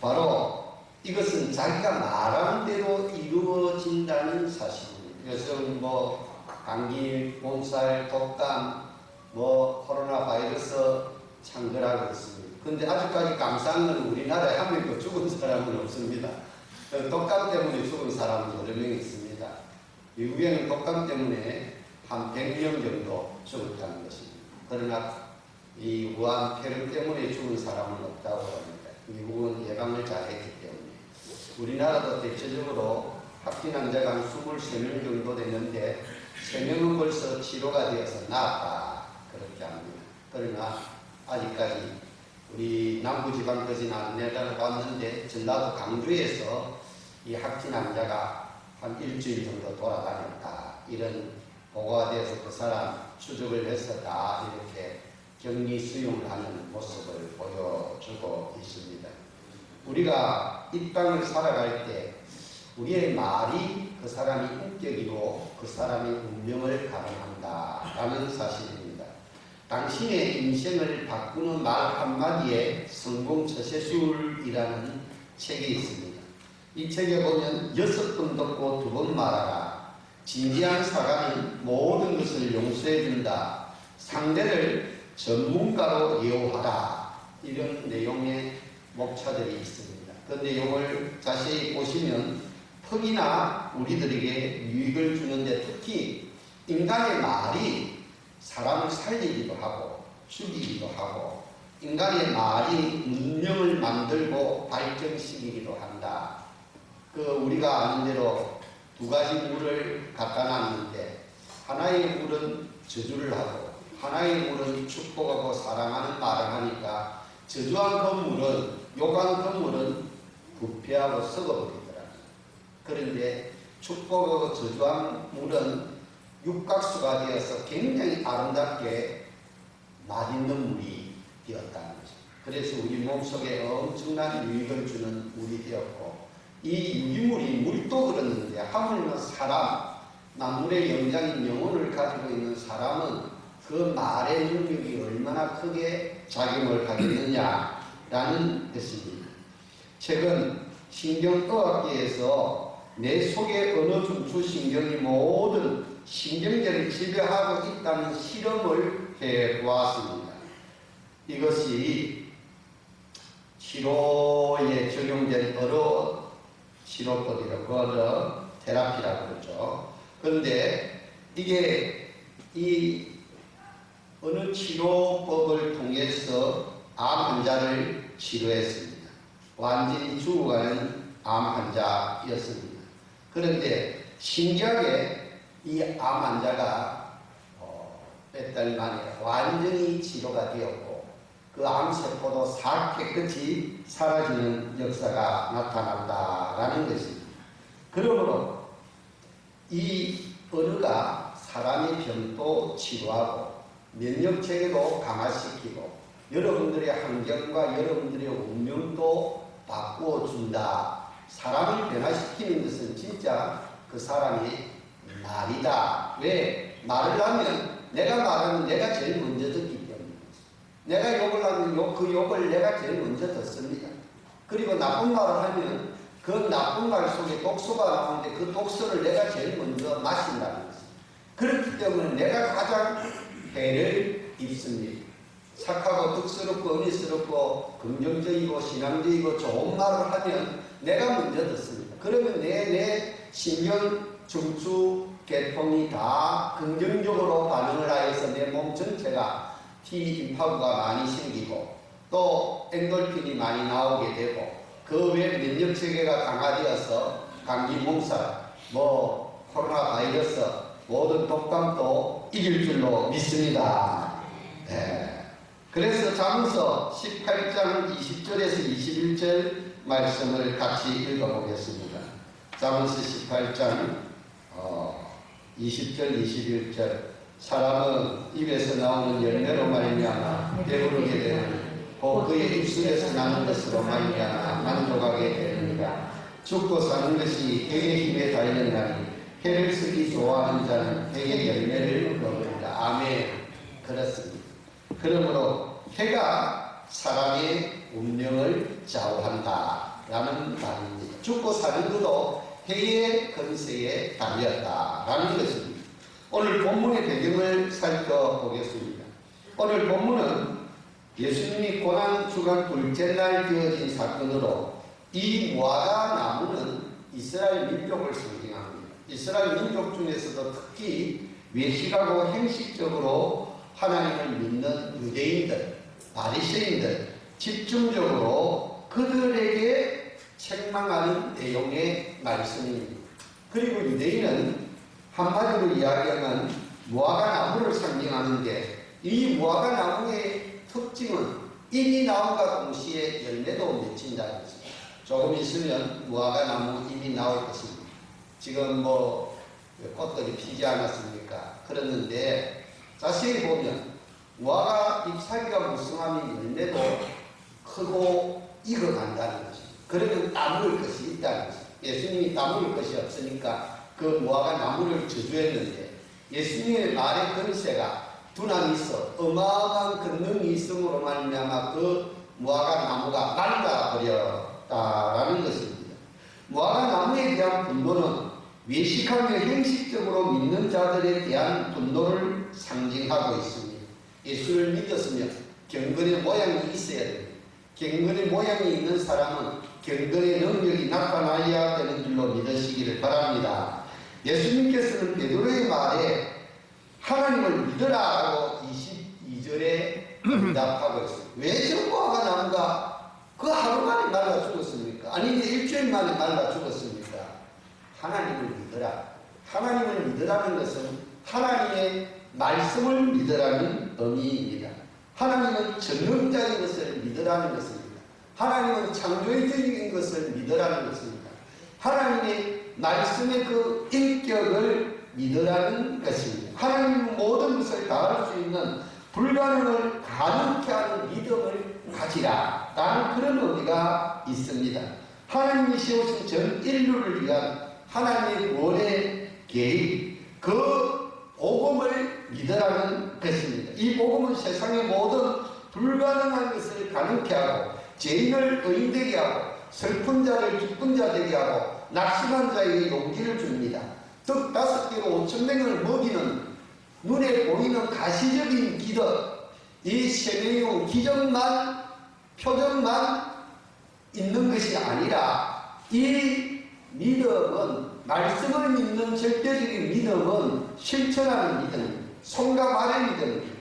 바로 이것은 자기가 말하는 대로 이루어진다는 사실입니다. 요즘 감기, 몸살, 독감, 코로나 바이러스 창궐하고 있습니다. 근데 아직까지 감사한 건 우리나라에 한 명도 죽은 사람은 없습니다. 독감 때문에 죽은 사람은 여러 명 있습니다. 미국에는 독감 때문에 한 100명 정도 죽었다는 것입니다. 그러나 이 우한 폐렴 때문에 죽은 사람은 없다고 합니다. 미국은 예방을 잘했기 때문에. 우리나라도 대체적으로 확진 환자가 한 23명 정도 됐는데 3명은 벌써 치료가 되어서 나았다 그렇게 합니다. 그러나 아직까지 우리 남부지방까지는 안 내려왔는데 전라도 강주에서 이 확진 환자가 한 일주일 정도 돌아다녔다 이런 보고가 되어서 그 사람 추적을 해서 다 이렇게 격리 수용을 하는 모습을 보여주고 있습니다. 우리가 이 땅을 살아갈 때 우리의 말이 그 사람이 인격이고 그 사람의 운명을 가름한다라는 사실입니다. 당신의 인생을 바꾸는 말 한마디에 성공 처세술이라는 책이 있습니다. 이 책에 보면 6번 듣고 2번 말하라. 진지한 사과는 모든 것을 용서해준다. 상대를 전문가로 예우하라. 이런 내용의 목차들이 있습니다. 그 내용을 자세히 보시면 특히나 우리들에게 유익을 주는데 특히 인간의 말이 사람을 살리기도 하고 죽이기도 하고 인간의 말이 문명을 만들고 발전시키기도 한다. 우리가 아는 대로 2가지 물을 갖다 놨는데 하나의 물은 저주를 하고 하나의 물은 축복하고 사랑하는 말을 하니까 저주한 그 물은 욕한 그 물은 부패하고 썩어버리더라. 그런데 축복하고 저주한 물은 육각수가 되어서 굉장히 아름답게 맛있는 물이 되었다는 거죠. 그래서 우리 몸속에 엄청난 유익을 주는 물이 되었고 이 유기물이 물도 그렇는데 하물며 사람, 만물의 영장인 영혼을 가지고 있는 사람은 그 말의 능력이 얼마나 크게 작용을 하겠느냐라는 것입니다. 최근 신경의학계에서 내 속의 어느 중추신경이 모든 신경계를 지배하고 있다는 실험을 해보았습니다. 이것이 치료에 적용된 여러 치료법이라고 어느 테라피라고 그러죠. 그런데 이게 이 어느 치료법을 통해서 암 환자를 치료했습니다. 완전히 죽어가는 암 환자였습니다. 그런데 신기하게 이 암 환자가 몇 달 만에 완전히 치료가 되었고 그 암세포도 깨끗이 사라지는 역사가 나타난다라는 것입니다. 그러므로 이 언어가 사람의 병도 치료하고 면역체계도 강화시키고 여러분들의 환경과 여러분들의 운명도 바꾸어준다. 사람을 변화시키는 것은 진짜 그 사람이 말이다. 왜? 말을 하면 내가 말하면 내가 제일 먼저 듣기 때문에 내가 욕을 하면 그 욕을 내가 제일 먼저 듣습니다. 그리고 나쁜 말을 하면 그 나쁜 말 속에 독소가 나오는데 그 독소를 내가 제일 먼저 마신다는 것입니다. 그렇기 때문에 내가 가장 해를 입습니다. 착하고 덕스럽고 은혜스럽고 긍정적이고 신앙적이고 좋은 말을 하면 내가 먼저 듣습니다. 그러면 내 신경, 중추, 계통이 다 긍정적으로 반응을 하여서 내 몸 전체가 T임파구가 많이 생기고 또 엔돌핀이 많이 나오게 되고 그 외 면역체계가 강화되어서 감기, 몸살, 코로나 바이러스 모든 독감도 이길 줄로 믿습니다. 네. 그래서 잠언서 18장 20절에서 21절 말씀을 같이 읽어보겠습니다. 잠언서 18장 20절 21절 사람은 입에서 나오는 열매로 말미암아 배부르게 되는 곧 그의 입술에서 나는 것으로 말미암아 만족하게 되느니라. 죽고 사는 것이 해의 힘에 달렸나니 해를 쓰기 좋아하는 자는 해의 열매를 먹으리라. 아멘. 그렇습니다. 그러므로 해가 사람의 운명을 좌우한다라는 말입니다. 죽고 사는 것도 해의 권세에 달렸다라는 것입니다. 오늘 본문의 배경을 살펴보겠습니다. 오늘 본문은 예수님이 고난주간 둘째 날 되어진 사건으로 이 무화과 나무는 이스라엘 민족을 상징합니다. 이스라엘 민족 중에서도 특히 외식하고 행식적으로 하나님을 믿는 유대인들, 바리새인들 집중적으로 그들에게 책망하는 내용의 말씀입니다. 그리고 유대인은 한마디로 이야기하면 무화과 나무를 상징하는데 이 무화과 나무의 특징은 잎이 나옴과 동시에 열매도 맺힌다는 것입니다. 조금 있으면 무화과 나무 잎이 나올 것입니다. 지금 꽃들이 피지 않았습니까? 그랬는데 자세히 보면 무화과 잎사귀가 무성하면 열매도 크고 익어간다는 것입니다. 그러면 따먹을 것이 있다는 것입니다. 예수님이 따먹을 것이 없으니까 그 무화과 나무를 저주했는데 예수님의 말의 권세가 두나미 있어 어마어마한 권능이 있음으로 말미암아 그 무화과 나무가 말라버렸다라는 것입니다. 무화과 나무에 대한 분노는 외식하며 형식적으로 믿는 자들에 대한 분노를 상징하고 있습니다. 예수를 믿었으면 경건의 모양이 있어야 됩니다. 경건의 모양이 있는 사람은 경건의 능력이 나타나야 되는 줄로 믿으시기를 바랍니다. 예수님께서는 베드로의 말에 하나님을 믿으라고 22절에 응답하고 있습니다. 왜 저 무화과 나무가 그 하루 만에 말라 죽었습니까? 아니면 일주일 만에 말라 죽었습니까? 하나님을 믿으라. 하나님을 믿으라는 것은 하나님의 말씀을 믿으라는 의미입니다. 하나님은 전능자인 것을 믿으라는 것입니다. 하나님은 창조적인 것을 믿으라는 것입니다. 하나님의 말씀의 그 인격을 믿으라는 것입니다. 하나님은 모든 것을 다 할 수 있는 불가능을 가능케 하는 믿음을 가지라 라는 그런 의미가 있습니다. 하나님이 세우신 전 인류를 위한 하나님의 구원의 계획, 그 복음을 믿으라는 것입니다. 이 복음은 세상의 모든 불가능한 것을 가능케 하고 죄인을 의인되게 하고 슬픈 자를 기쁜 자 되게 하고 낙심한 자에게 용기를 줍니다. 떡 5개로 5,000명을 먹이는 눈에 보이는 가시적인 기적, 이 세명의 기적만 표정만 있는 것이 아니라 이 믿음은 말씀을 믿는 절대적인 믿음은 실천하는 믿음, 손과 발의 믿음,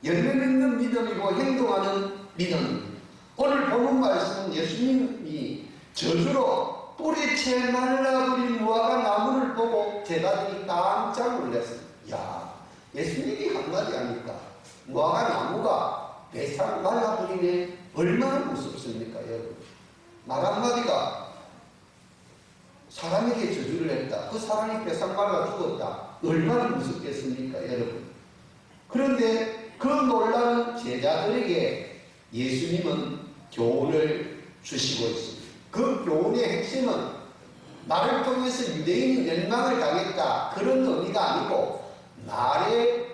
열매 맺는 믿음이고 행동하는 믿음입니다. 오늘 본문 말씀은 예수님이 저주로 뿌리채 말라버린 무화과 나무를 보고 제자들이 깜짝 놀랐습니다. 야, 예수님이 한마디 하니까 무화과 나무가 배상 말라버리네. 얼마나 무섭습니까, 여러분? 말 한마디가 사람에게 저주를 했다. 그 사람이 배상 말라 죽었다. 얼마나 무섭겠습니까, 여러분? 그런데 그 놀라운 제자들에게 예수님은 교훈을 주시고 있습니다. 그 교훈의 핵심은 나를 통해서 유대인이 멸망을 당했다, 그런 의미가 아니고 말의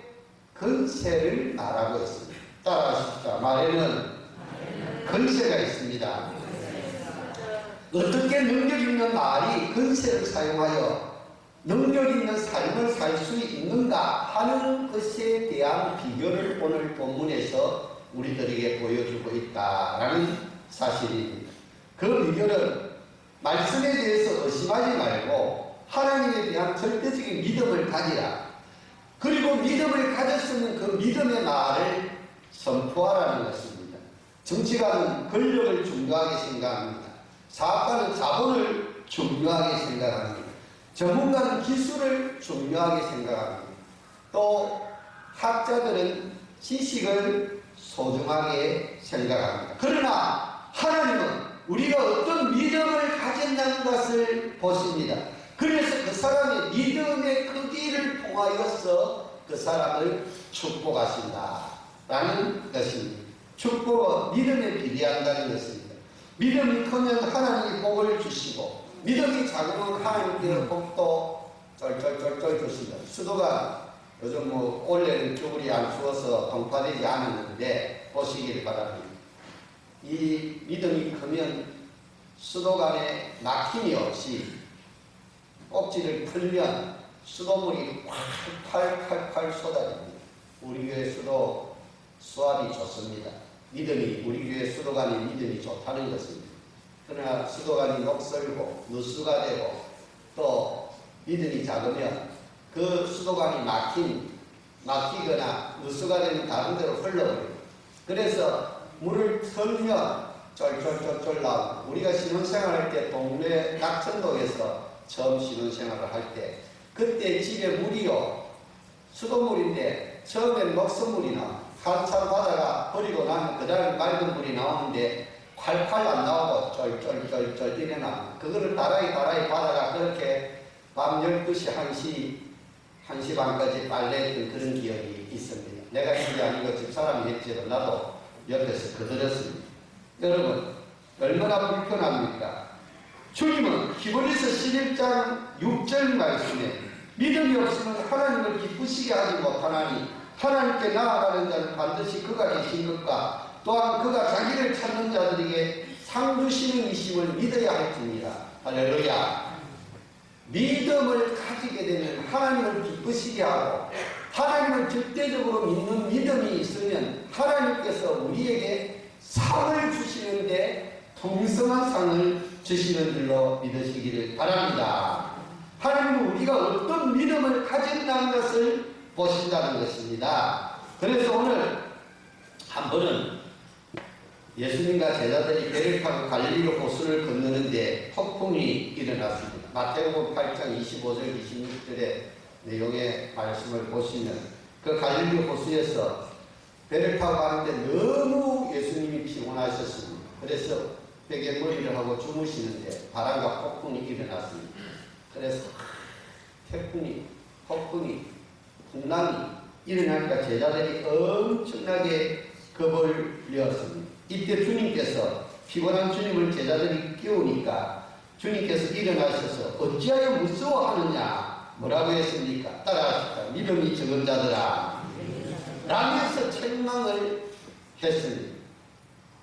권세를 말하고 있습니다. 따라하십시오. 말에는 권세가 있습니다. 어떻게 능력 있는 말이 권세를 사용하여 능력 있는 삶을 살 수 있는가 하는 것에 대한 비교를 오늘 본문에서 우리들에게 보여주고 있다라는 사실입니다. 그 비교는 말씀에 대해서 의심하지 말고 하나님에 대한 절대적인 믿음을 가지라. 그리고 믿음을 가졌으면 그 믿음의 말을 선포하라는 것입니다. 정치가는 권력을 중요하게 생각합니다. 사업가는 자본을 중요하게 생각합니다. 전문가는 기술을 중요하게 생각합니다. 또 학자들은 지식을 소중하게 생각합니다. 그러나 하나님은 우리가 어떤 믿음을 가졌다는 것을 보십니다. 그래서 그 사람의 믿음의 크기를 통하여서 그 사람을 축복하신다라는 것입니다. 축복은 믿음에 비례한다는 것입니다. 믿음이 크면 하나님이 복을 주시고 믿음이 작으면 하나님께서 복도 쫄쫄쫄쫄 주신다. 수도가 요즘 올해는 겨울이 안 추워서 동파되지 않았는데 보시길 바랍니다. 이 믿음이 크면 수도 간에 막힘이 없이 꼭지를 풀면 수돗물이 팔팔팔 쏟아집니다. 우리 교회 수도 수압이 좋습니다. 믿음이 우리 교회 수도 간의 믿음이 좋다는 것입니다. 그러나 수도 간이 녹슬고 누수가 되고 또 믿음이 작으면 그 수도 간이 막히거나 누수가 되면 다른 데로 흘러버립니다. 그래서 물을 틀면 쫄쫄쫄쫄 나오고 우리가 신혼생활할 때 동네 낙천동에서 처음 신혼생활을 할 때 그때 집에 물이요 수돗물인데 처음엔 먹선물이 나와 한참 바다가 버리고 나면 그 다음에 맑은 물이 나오는데 팔팔 안 나오고 쫄쫄쫄쫄 이래 나옵니다. 그거를 따라이 바다가 그렇게 밤 12시 1시 반까지 빨래했던 그런 기억이 있습니다. 내가 했지 아니고 집사람이 했지도 나도 옆에서 거들었습니다. 여러분 얼마나 불편합니까? 주님은 히브리서 11장 6절 말씀에 믿음이 없으면 하나님을 기쁘시게 하지 못하나니 하나님께 나아가는 자는 반드시 그가 계신 것과 또한 그가 자기를 찾는 자들에게 상 주시는 이심을 믿어야 할지니라. 할렐루야. 믿음을 가지게 되면 하나님을 기쁘시게 하고 하나님을 절대적으로 믿는 믿음이 있으면 하나님께서 우리에게 상을 주시는데 풍성한 상을 주시는 줄로 믿으시기를 바랍니다. 하나님은 우리가 어떤 믿음을 가진다는 것을 보신다는 것입니다. 그래서 오늘 한 번은 예수님과 제자들이 배를 타고 갈릴리 호수를 건너는데 폭풍이 일어났습니다. 마태복음 8장 25절 26절의 내용의 말씀을 보시면 그 갈릴리 호수에서 배를 타고 가는데 너무 예수님이 피곤하셨습니다. 그래서 베갯머리를 하고 주무시는데 바람과 폭풍이 일어났습니다. 그래서 태풍이, 폭풍이, 풍랑이 일어나니까 제자들이 엄청나게 겁을 내었습니다. 이때 주님께서 피곤한 주님을 제자들이 깨우니까 주님께서 일어나셔서 어찌하여 무서워하느냐 뭐라고 했습니까? 따라하십시오. 믿음이 적은 자들아 라면서 책망을 했습니다.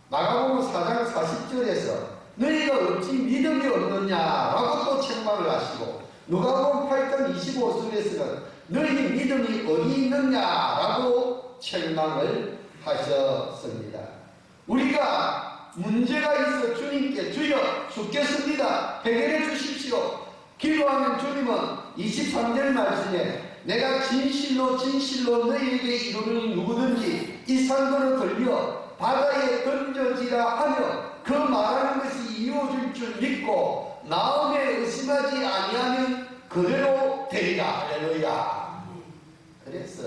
마가복음 4장 40절에서 너희가 어찌 믿음이 없느냐라고 또 책망을 하시고 누가복음 8장 25절에서는 너희 믿음이 어디 있느냐라고 책망을 하셨습니다. 우리가 문제가 있어 주님께 주여 죽겠습니다. 해결해 주십시오. 기도하면 주님은 23절 말씀에 내가 진실로 너희에게 이르노니 누구든지 이 산도를 들려 바다에 던져지라 하며 그 말하는 것이 이루어질 줄 믿고 마음에 의심하지 아니하면 그대로 되리라. 할렐루야. 그래서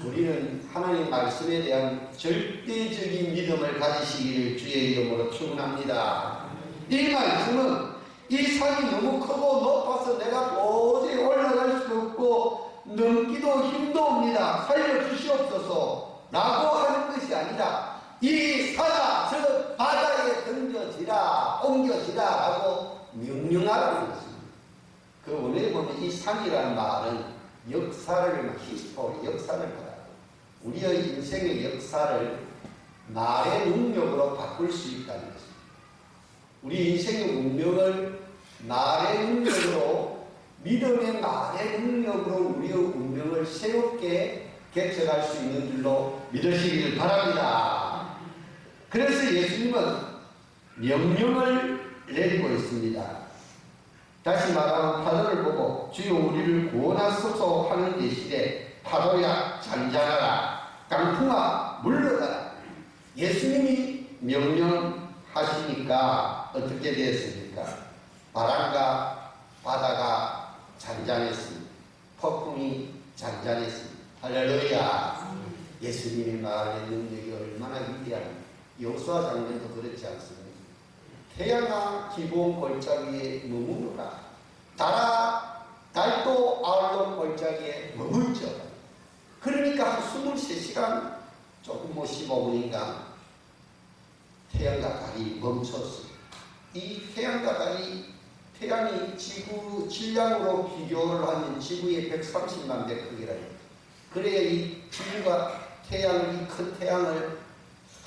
우리는 하나님 말씀에 대한 절대적인 믿음을 가지시기를 주의 이름으로 축원합니다. 이 말씀은 이 산이 너무 크고 높아서 내가 도저히 올라갈 수 없고 넘기도 힘도 옵니다. 살려주시옵소서 라고 하는 것이 아니라 이 산아 저 바다에 던져지라 옮겨지라 라고 명령하라는 것입니다. 그 원래 보면 이 산이라는 말은 역사를 히스토리 역사를 말하고 우리의 인생의 역사를 말의 능력으로 바꿀 수 있다는 것입니다. 우리 인생의 운명을 말의 능력으로 믿음의 말의 능력으로 우리의 운명을 새롭게 개척할 수 있는 줄로 믿으시길 바랍니다. 그래서 예수님은 명령을 내리고 있습니다. 다시 말하면 파도를 보고 주여 우리를 구원하소서 하는 대신에 파도야 잔잔하라 강풍아 물러가라. 예수님이 명령하시니까 어떻게 되었습니까? 바람과 바다가 잔잔했습니다. 폭풍이 잔잔했습니다. 할렐루야. 예수님의 말의 능력이 얼마나 위대합니까? 여호수아 장면도 그렇지 않습니까? 태양아 기본 골짜기에 머무르라. 달도 아울러 골짜기에 머물죠. 그러니까 한 23시간 조금 15분인가 태양과 달이 멈췄습니다. 이 태양과 달이 태양이 지구 질량으로 비교를 하면 지구의 130만 배 크기라. 그래야 이 지구가 태양을 이 큰 태양을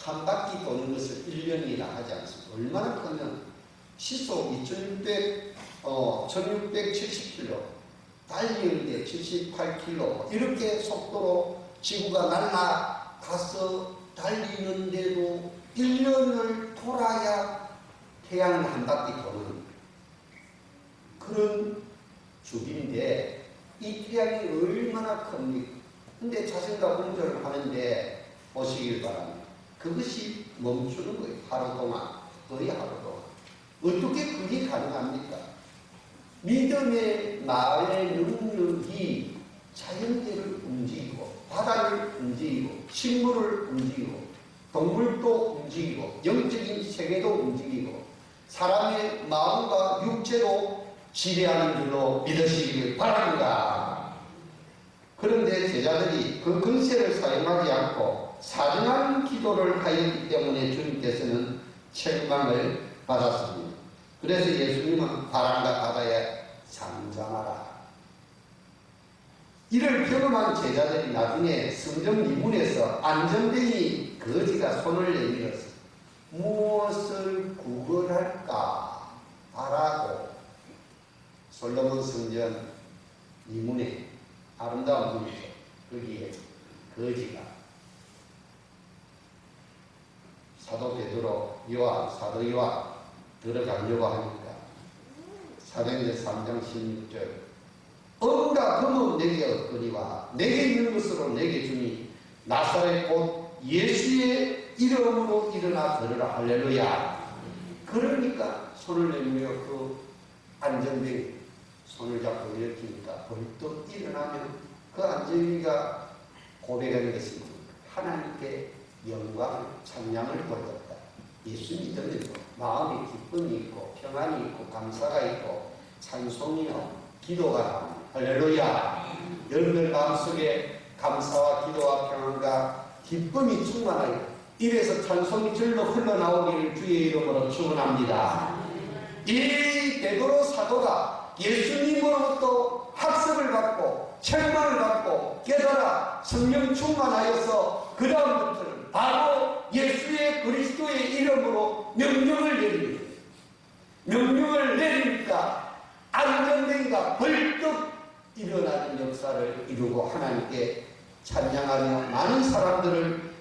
한 바퀴 도는 것을 1년이라 하지 않습니다. 얼마나 크면 시속 1670km, 달리는데 78km 이렇게 속도로 지구가 날아가서 달리는데도 1년을 돌아야 태양을 한 바퀴 도는 그런 주기인데 이 태양이 얼마나 큽니까? 근데 자신과 공조를 하는데 보시길 바랍니다. 그것이 멈추는 거예요. 하루 동안, 거의 하루 동안. 어떻게 그게 가능합니까? 믿음의 말의 능력이 자연계를 움직이고 바다를 움직이고 식물을 움직이고 동물도 움직이고 영적인 세계도 움직이고 사람의 마음과 육체도 지배하는 줄로 믿으시길 바랍니다. 그런데 제자들이 그 근세를 사용하지 않고 사정한 기도를 하였기 때문에 주님께서는 책망을 받았습니다. 그래서 예수님은 바람과 바다에 잠잠하라. 이를 경험한 제자들이 나중에 성경 미문에서 안전뱅이 거지가 손을 내밀어서 무엇을 구걸할까 하라고 솔로몬 성전 미문에 아름다운 문이죠. 거기에 거지가 사도 베드로 사도 요한 들어가려고 하니까 사도행전 3장 16절 은과 금은 내게 없거니와 내게 있는 것으로 내게 주니 나사렛 곧 예수의 이름으로 일어나 걸으라. 할렐루야. 그러니까 손을 내밀어 그 안전뱅이 손을 잡고 일으키니까 벌떡 일어나면 그 안전뱅이가 고백하는 것입니다. 하나님께 영광을 찬양을 돌렸다. 예수 믿으면 마음에 기쁨이 있고 평안이 있고 감사가 있고 찬송이요 기도가 나옵니다. 할렐루야. 여러분들 마음속에 감사와 기도와 평안과 기쁨이 충만하여 입에서 찬송이 절로 흘러나오기를 주의 이름으로 축원합니다. 이 베드로 사도가 예수님으로부터 학습을 받고 책망을 받고 깨달아 성령 충만하여서 그 다음부터는 바로 예수의 그리스도의 이름으로 명령을 내립니다. 명령을 내리니까 안전뱅이가 벌떡 일어나는 역사를 이루고 하나님께 찬양하며 많은 사람들을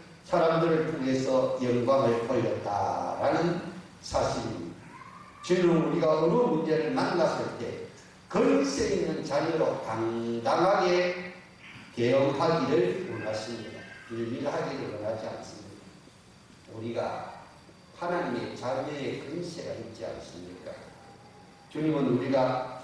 통해서 영광을 돌렸다라는 사실입니다. 주는 우리가 어느 문제를 만났을 때 근세 있는 자녀로 당당하게 대응하기를 원하십니다. 빌빌하기를 원하지 않습니다. 우리가 하나님의 자녀의 근세가 있지 않습니까? 주님은 우리가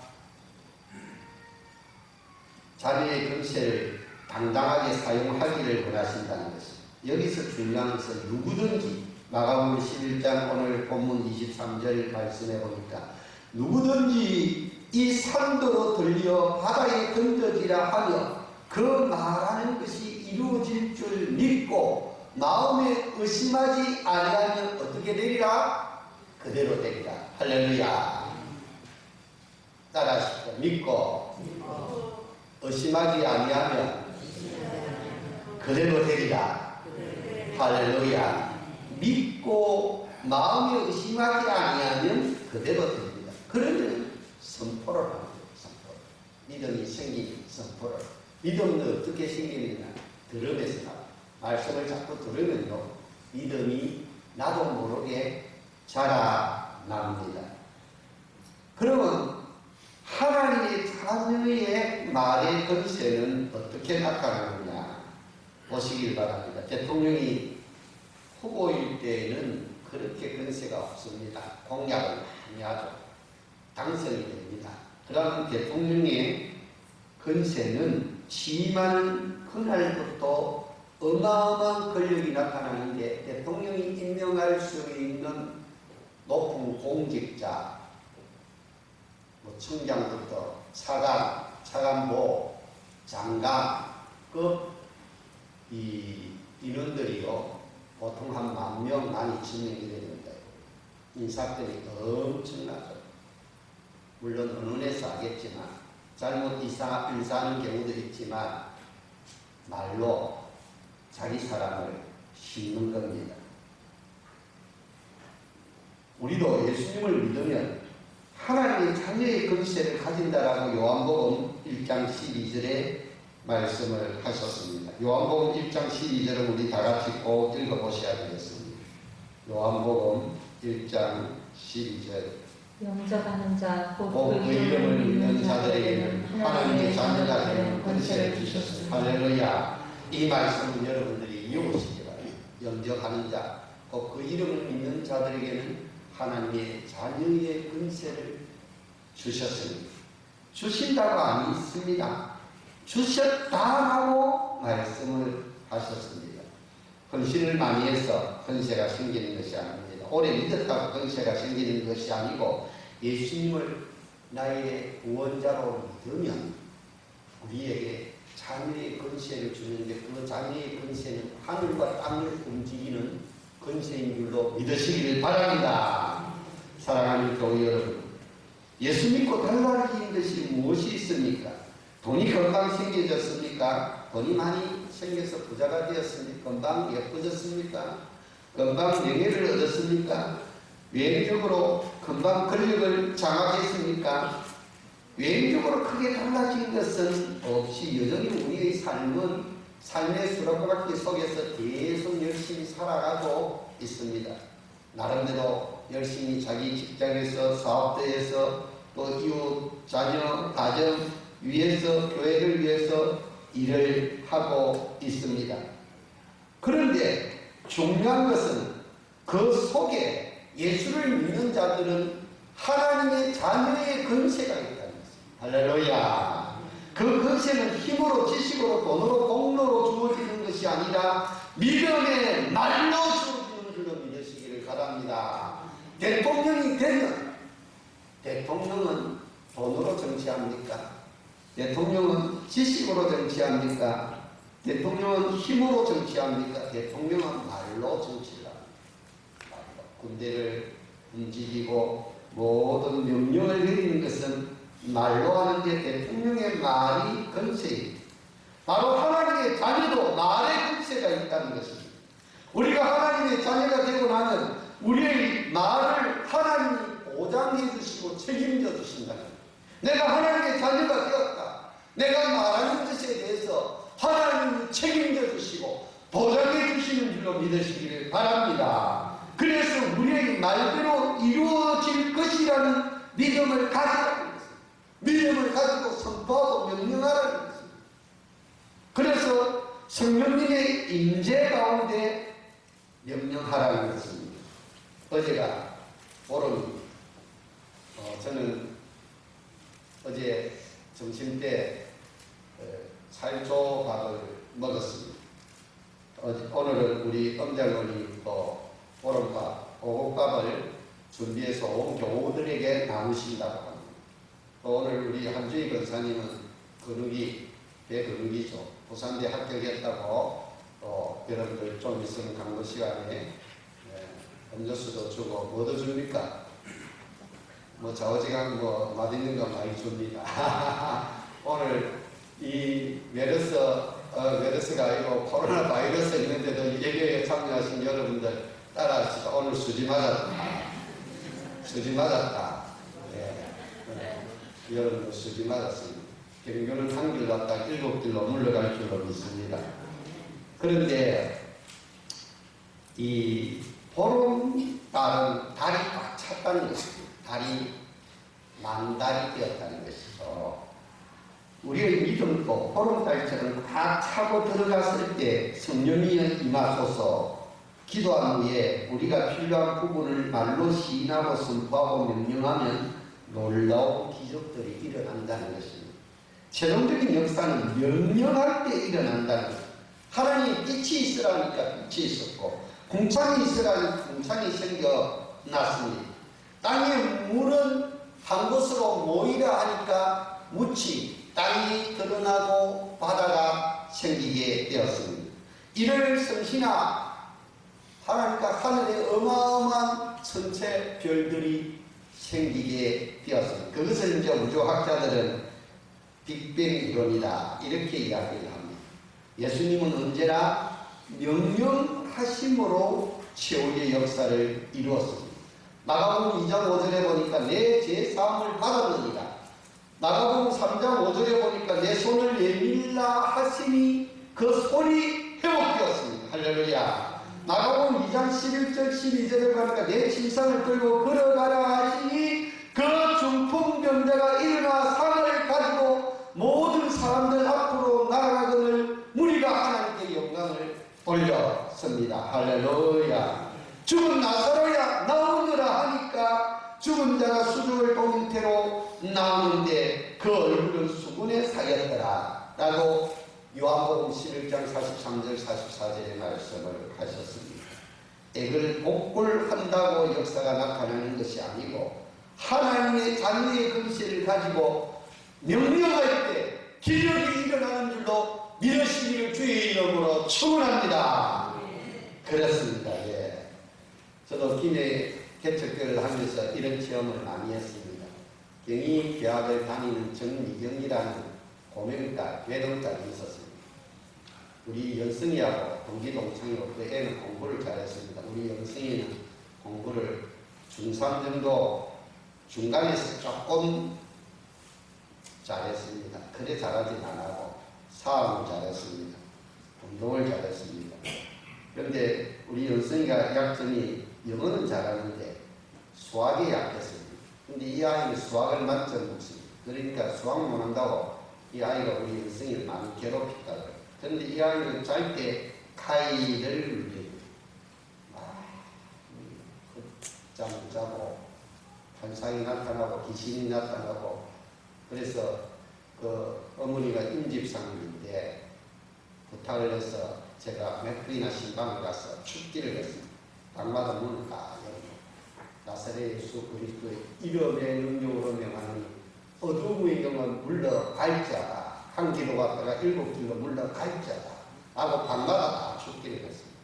자녀의 근세를 당당하게 사용하기를 원하신다는 것입니다. 여기서 중요한 것은 누구든지 마가복음 11장 오늘 본문 23절 말씀해 보니까 누구든지 이 산도로 들려 바다에 던져지라 하며 그 말하는 것이 이루어질 줄 믿고 마음에 의심하지 아니하면 어떻게 되리라? 그대로 되리라. 할렐루야. 따라하십시오. 믿고 의심하지 아니하면 그대로 되리라. 할렐루야. 믿고 마음에 의심하지 아니하면 그대로 됩니다. 그러면 선포를 합니다. 선포. 믿음이 생기는 선포를. 믿음은 어떻게 생기느냐? 들음에서 나와. 말씀을 자꾸 들으면요, 믿음이 나도 모르게 자라납니다. 그러면 하나님의 자녀의 말의 근세는 어떻게 나타나느냐 보시길 바랍니다. 대통령이 후보일 때에는 그렇게 근세가 없습니다. 공약을 많이 하죠. 당선이 됩니다. 그러면 대통령의 근세는 취임하는 그날부터 어마어마한 권력이 나타나는데 대통령이 임명할 수 있는 높은 공직자, 청장부터 차관, 차관보, 장관급 인원들이요 보통 한 10,000명, 12,000명이 됩니다. 인사권이 엄청나죠. 물론 언론에서 하겠지만 잘못 인사하는 경우도 있지만 말로 자기 사람을 심는 겁니다. 우리도 예수님을 믿으면 하나님의 자녀의 권세를 가진다라고 요한복음 1장 12절에 말씀을 하셨습니다. 요한복음 1장 12절을 우리 다 같이 꼭 읽어보셔야 되겠습니다. 요한복음 1장 12절 영접하는 자, 곧 그 이름을 믿는 자들에게는 하나님의 자녀가 되는 권세를 주셨습니다. 할렐루야. 이 말씀은 여러분들이 이해보시기 바랍니다. 영접하는 자, 곧 그 이름을 믿는 자들에게는 하나님의 자녀의 권세를 주셨습니다. 주신다고 안 있습니다. 주셨다라고 말씀을 하셨습니다. 헌신을 많이 해서 권세가 생기는 것이 아닙니다. 오래 믿었다고 권세가 생기는 것이 아니고 예수님을 나의 구원자로 믿으면 우리에게 자녀의 권세를 주는데 그 자녀의 권세는 하늘과 땅을 움직이는 권세인 줄로 믿으시기를 바랍니다. 사랑하는 교회 여러분, 예수 믿고 달라진 것이 무엇이 있습니까? 돈이 금방 생겨졌습니까? 돈이 많이 생겨서 부자가 되었습니까? 금방 예뻐졌습니까? 금방 명예를 얻었습니까? 외형적으로 금방 권력을 장악했습니까? 외형적으로 크게 달라진 것은 없이 여전히 우리의 삶의 수락바퀴 속에서 계속 열심히 살아가고 있습니다. 나름대로 열심히 자기 직장에서 사업대에서 또 이웃, 자녀, 가정 위해서 교회를 위해서 일을 하고 있습니다. 그런데 중요한 것은 그 속에 예수를 믿는 자들은 하나님의 자녀의 권세가 있다는 것입니다. 할렐루야. 그 권세는 힘으로, 지식으로, 돈으로, 공로로 주어지는 것이 아니라 믿음의 말로 주어지는 줄로 믿으시기를 바랍니다. 대통령이 되면 대통령은 돈으로 정치합니까? 대통령은 지식으로 정치합니까? 대통령은 힘으로 정치합니까? 대통령은 말로 정치를 합니다. 군대를 움직이고 모든 명령을 내리는 것은 말로 하는데 대통령의 말이 권세입니다. 바로 하나님의 자녀도 말의 권세가 있다는 것입니다. 우리가 하나님의 자녀가 되고 나면 우리의 말을 하나님이 보장해 주시고 책임져 주신다는 거예요. 내가 하나님의 자녀가 되었다. 내가 말하는 것에 대해서 하나님이 책임져 주시고 보장해 주시는 줄로 믿으시기를 바랍니다. 그래서 우리의 말대로 이루어질 것이라는 믿음을 가지라는 것입니다. 믿음을 가지고 선포하고 명령하라는 것입니다. 그래서 성령님의 임재 가운데 명령하라는 것입니다. 어제가 보름, 저는 어제 점심때 살조밥을 먹었습니다. 오늘은 우리 엄장원이 보름밥, 오곡밥을 준비해서 온 교우들에게 나누신다고 합니다. 오늘 우리 한주희 권사님은 배 근육이죠. 부산대 합격했다고 여러분들 좀 있으면 강도 시간에 음료수도 주고 뭐도 줍니까? 좌우지간 맛있는 거 많이 줍니다. 오늘 이 메르스가 아니고 코로나 바이러스 있는데도 예배에 참여하신 여러분들 따라하시다. 오늘 수지 맞았다. 여러분들 수지 맞았습니다. 경교는 한 길 갔다 7길로 물러갈 줄로 믿습니다. 그런데 이 보름달은 달이 꽉 찼다는 것입니다. 달이 만달이 되었다는 것이죠. 우리의 믿음도 보름달처럼 꽉 차고 들어갔을 때 성령이 임하소서. 기도한 후에 우리가 필요한 부분을 말로 시인하고 선포하고 명령하면 놀라운 기적들이 일어난다는 것입니다. 최종적인 역사는 명령할 때 일어난다는 것입니다. 하나님이 빛이 있으라니까 빛이 있었고 궁창이 있으라니 궁창이 생겨났습니다. 땅에 물은 한 곳으로 모이라 하니까 묻히 땅이 드러나고 바다가 생기게 되었습니다. 이를 성신하 하나님과 하늘에 어마어마한 천체 별들이 생기게 되었습니다. 그것을 이제 우주학자들은 빅뱅 이론이다 이렇게 이야기를 합니다. 예수님은 언제나 명령하심으로 최후의 역사를 이루었습니다. 마가복음 2장 5절에 보니까 내 제사함을 받았느니라. 마가복음 3장 5절에 보니까 내 손을 내밀라 하시니 그 손이 회복되었습니다. 할렐루야. 마가복음 2장 11절 12절에 보니까 내 침상을 끌고 걸어가라 하시니 그 중풍병자가 일어나 상을 가지고 모든 사람들 앞으로 나아가거늘 무리가 하나님께 영광을 돌렸습니다. 할렐루야. 죽은 나사로야 나오너라 하니까 죽은 자가 수족을 동인 태로 나오는데 그 얼굴은 수군에 사였더라 라고 요한복음 11장 43절 44절의 말씀을 하셨습니다. 액을 복굴한다고 역사가 나타나는 것이 아니고 하나님의 자녀의 근시를 가지고 명령할 때 기력이 일어나는 줄로 믿으시기를 주의 이름으로 축원합니다. 그렇습니다. 예. 저도 김해 개척교회를 하면서 이런 체험을 많이 했습니다. 경희대학을 다니는 정미경이라는 고명딸, 외동딸이 있었습니다. 우리 연승이하고 동기동창이고 그 애는 공부를 잘했습니다. 우리 연승이는 공부를 중3 정도 중간에서 조금 잘했습니다. 그래 잘하진 않았고 사업을 잘했습니다. 운동을 잘했습니다. 그런데 우리 연승이가 약점이 영어는 잘하는데 수학에 약했습니다. 근데 이 아이는 수학을 만점 먹습니다. 그러니까 수학 못한다고 이 아이가 우리 연승이를 많이 괴롭혔다 그래요. 그런데 이 아이는 잘 때 카이를 울립니다. 잠을 자고 환상이 나타나고 귀신이 나타나고 그래서 그 어머니가 임집사님인데 부탁을 해서 제가 맥클리나 신방을 가서 축기를 했습니다. 방마다 문을 다 열고 나사렛 예수 그리스도의 이름의 능력으로 명하는 어두움의 영은 물러갈지어다. 한 길로 갔다가 7길로 물러갈지어다. 하고 방마다 다 축기를 했습니다.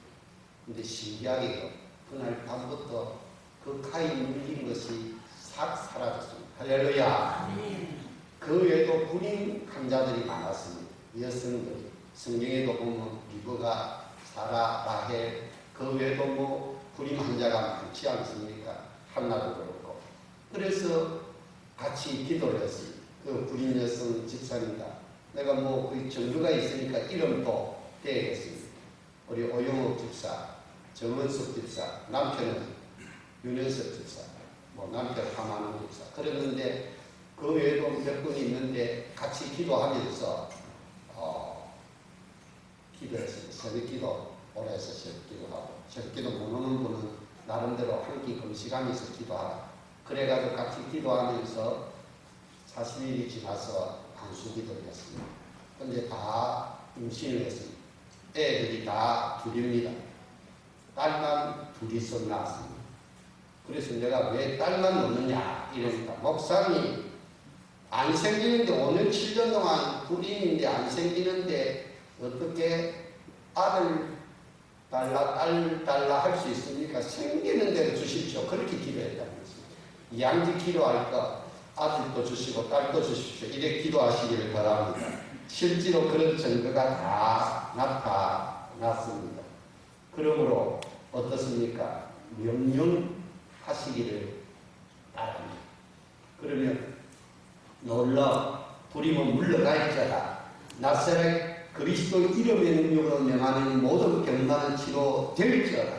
근데 신기하게도 그날 밤부터 그 카이 물린 것이 싹 사라졌습니다. 할렐루야. 그 외에도 불임 환자들이 많았습니다. 여성들이 성경에도 보면 리브가, 사라, 라헬 그 외에도 뭐 불임 환자가 많지 않습니까? 한나도 그렇고. 그래서 같이 기도를 했습니다. 그 불임 여성 집사입니다. 내가 뭐 그 정도가 있으니까 이름도 대겠습니다. 우리 오영옥 집사, 정은숙 집사, 남편은 윤현석 집사, 뭐 남편 하만훈 집사. 그랬는데 그 외에도 몇 분이 있는데 같이 기도하면서 기도했습니다. 새벽기도 오래 해서 새벽기도하고 새벽기도 못 오는 분은 나름대로 한 끼 금식하면서 기도하라. 그래가지고 같이 기도하면서 40일이 지나서 안수기도를 했습니다. 근데 다 임신을 했습니다. 애들이 다 둘입니다. 딸만 둘이서 낳았습니다. 그래서 내가 왜 딸만 낳느냐 이러니까 목사님 안 생기는데 5년 7년 동안 불임인데 안 생기는데 어떻게 아들 달라 할 수 있습니까? 생기는 대로 주십시오. 그렇게 기도했다면서요. 양지 기도할 거 아들도 주시고 딸도 주십시오. 이렇게 기도하시기를 바랍니다. 실제로 그런 증거가 다 나타났습니다. 그러므로 어떻습니까? 명령하시기를 바랍니다. 그러면 놀라 불임은 물러갈지어다. 나사렛 그리스도 이름의 능력으로 명하는 모든 병나는 치료될지어다.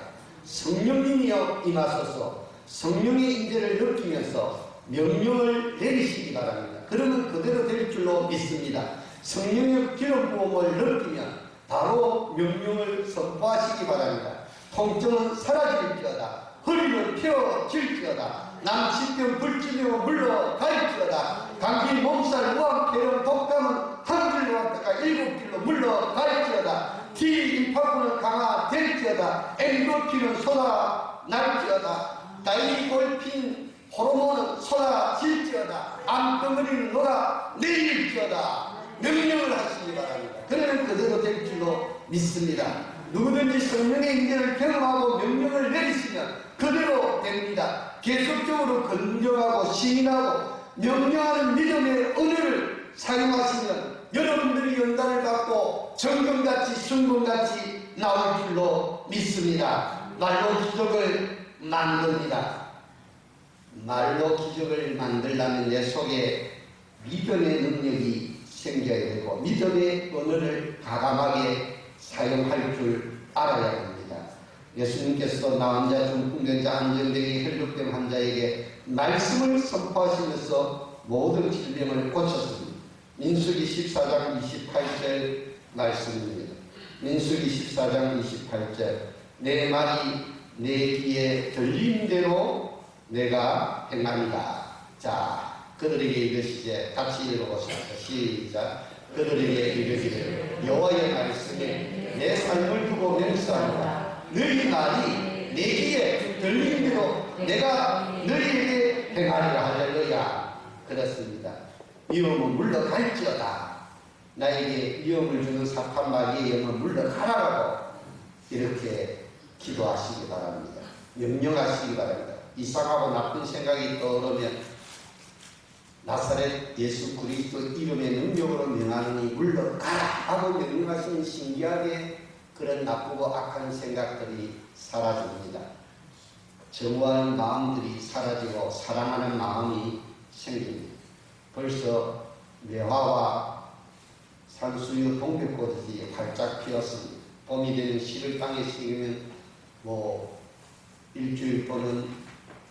성령님이여 임하소서. 성령의 인재를 느끼면서 명령을 내리시기 바랍니다. 그러면 그대로 될 줄로 믿습니다. 성령의 기름 부음을 느끼면 바로 명령을 선포하시기 바랍니다. 통증은 사라질지어다. 허리는 펴질지어다. 남치병 불치병은 물러갈지어다. 감기 몸살 우암폐렴 독감은 한 길로 왔다가 7길로 물러갈지어다. T 임파부는 강화될지어다. 엔도핀은 쏟아날지어다. 다이골핀 호르몬은 쏟아질지어다. 암덩어리는 녹아내릴지어다. 명령을 하시기 바랍니다. 그러면 그대로 될 줄로 믿습니다. 누구든지 성령의 인재를 경험하고 명령을 내리시면 그대로 됩니다. 계속적으로 긍정하고 시인하고 명령하는 믿음의 은혜를 사용하시면 여러분들이 연단을 받고 정금같이 순금같이 나올 줄로 믿습니다. 말로 기적을 만듭니다. 말로 기적을 만들려면 내 속에 믿음의 능력이 생겨야 되고 믿음의 언어를 과감하게 사용할 줄 알아야 합니다. 예수님께서 나 환자, 중풍전자, 안정되게 혈육병 환자에게 말씀을 선포하시면서 모든 질병을 고쳤습니다. 민수기 14장 28절 말씀입니다. 민수기 14장 28절 내 말이 내 귀에 들린 대로 내가 행하리라. 자, 그들에게 이것이제 같이 읽어보시죠. 시작. 그들에게 이르기를 여호와의 말씀에 내 삶을 두고 맹세하노라. 너희 말이 내 귀에 들린 대로 내가 너희에게 행하리라. 할렐루야. 그렇습니다. 위험은 물러갈지어다. 나에게 위험을 주는 사탄 마귀의 영은 물러가라고 이렇게 기도하시기 바랍니다. 명령하시기 바랍니다. 이상하고 나쁜 생각이 떠오르면 나사렛 예수 그리스도 이름의 능력으로 명하느니 물러가라 하고 명령하시는 신기하게 그런 나쁘고 악한 생각들이 사라집니다. 정화하는 마음들이 사라지고 사랑하는 마음이 생깁니다. 벌써 매화와 산수유 동백꽃이 활짝 피었습니다. 봄이 되는 10월 땅에 심으면 일주일 또는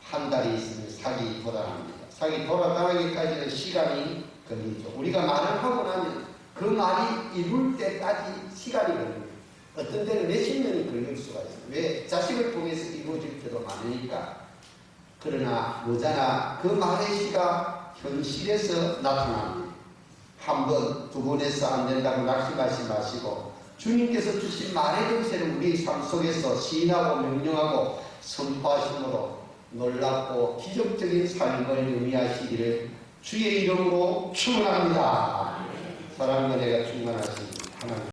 한 달이 있으면 삭이 돌아납니다. 삭이 돌아가기까지는 시간이 걸리죠. 우리가 말을 하고 나면 그 말이 이룰 때까지 시간이 걸립니다. 어떤 때는 몇십 년이 걸릴 수가 있어요. 왜? 자식을 통해서 이루어질 때도 많으니까. 그러나 머지않아 그 말의 시가 현실에서 나타납니다. 한 번, 두 번 해서 안 된다고 낙심하지 마시고 주님께서 주신 말의 정세를 우리 삶 속에서 시인하고 명령하고 선포하심으로 놀랍고 기적적인 삶을 의미하시기를 주의 이름으로 축원합니다. 사랑과 내가 충만하신 하나님.